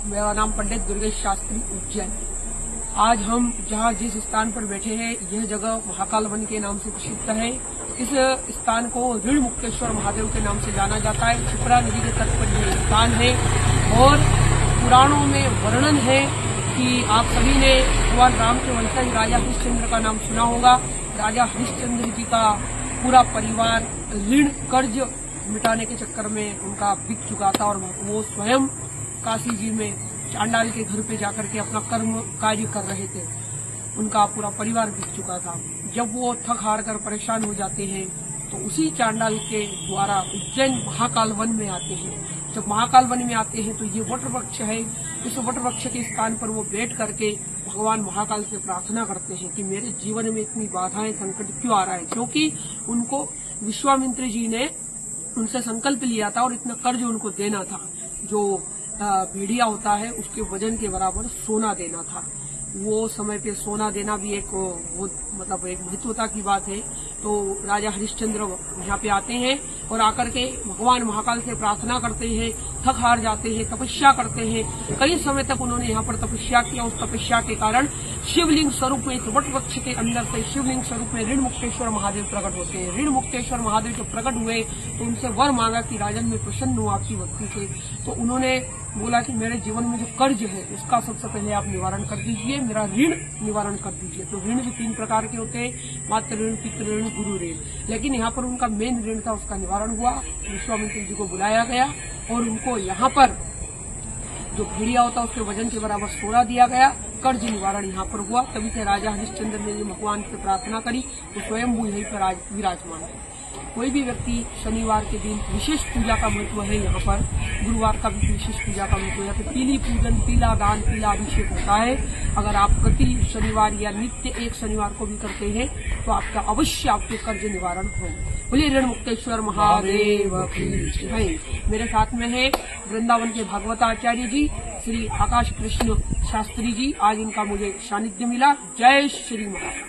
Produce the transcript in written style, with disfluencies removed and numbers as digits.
मेरा नाम पंडित दुर्गेश शास्त्री उज्जैन। आज हम जहाँ जिस स्थान पर बैठे हैं यह जगह महाकाल वन के नाम से प्रसिद्ध है। इस स्थान को ऋण मुक्तेश्वर महादेव के नाम से जाना जाता है। क्षिप्रा नदी के तट पर यह स्थान है और पुराणों में वर्णन है कि आप सभी ने भगवान राम के वंशज राजा हरिश्चंद्र का नाम सुना होगा। राजा हरिश्चंद्र जी का पूरा परिवार ऋण कर्ज मिटाने के चक्कर में उनका बिक चुका था और वो स्वयं काशी जी में चांडाल के घर पे जाकर के अपना कर्म कार्य कर रहे थे। उनका पूरा परिवार बिक चुका था। जब वो थक हार कर परेशान हो जाते हैं तो उसी चांडाल के द्वारा उज्जैन महाकाल वन में आते हैं। जब महाकाल वन में आते हैं तो ये वट वृक्ष है। इस वट वृक्ष के स्थान पर वो बैठ करके भगवान महाकाल से प्रार्थना करते हैं कि मेरे जीवन में इतनी बाधाएं संकट क्यों आ रहा है, क्योंकि उनको विश्वामित्र जी ने उनसे संकल्प लिया था और इतना कर्ज उनको देना था। जो भेड़िया होता है उसके वजन के बराबर सोना देना था। वो समय पे सोना देना भी एक मतलब एक महत्वता की बात है। तो राजा हरिश्चंद्र यहाँ पे आते हैं और आकर के भगवान महाकाल से प्रार्थना करते हैं, थक हार जाते हैं, तपस्या करते हैं। कई समय तक उन्होंने यहाँ पर तपस्या किया। उस तपस्या के कारण शिवलिंग स्वरूप में इस वट वृक्ष के अंदर से शिवलिंग स्वरूप में ऋण मुक्तेश्वर महादेव प्रकट होते हैं। ऋण मुक्तेश्वर महादेव जब प्रकट हुए तो उनसे वर मांगा कि राजन मैं प्रसन्न हूँ आपकी भक्ति से। तो उन्होंने बोला कि मेरे जीवन में जो कर्ज है उसका सबसे पहले आप निवारण कर दीजिए, मेरा ऋण निवारण कर दीजिए। तो ऋण भी 3 प्रकार के होते हैं, मातृ ऋण, पितृ ऋण, गुरु ऋण। लेकिन यहाँ पर उनका मेन ऋण था, उसका निवारण हुआ। विश्वामित्र जी को बुलाया गया और उनको यहाँ पर जो भेड़िया होता उसके वजन के बराबर सोना दिया गया। कर्ज निवारण यहाँ पर हुआ। तभी से राजा हरिश्चंद्र ने भगवान से प्रार्थना करी तो स्वयं वो यहीं पर आज विराजमान है। कोई भी व्यक्ति शनिवार के दिन विशेष पूजा का महत्व है। यहाँ पर गुरुवार का भी विशेष पूजा का महत्व है। तो पीली पूजन, पीला दान, पीला अभिषेक होता है। अगर आप प्रति शनिवार या नित्य एक शनिवार को भी करते हैं तो आपका अवश्य आपके कर्ज निवारण हो। बोलिए ऋण मुक्तेश्वर महादेव की जय। मेरे साथ में है वृंदावन के भागवताचार्य जी श्री आकाश कृष्ण शास्त्री जी। आज इनका मुझे सानिध्य मिला। जय श्री महाराज।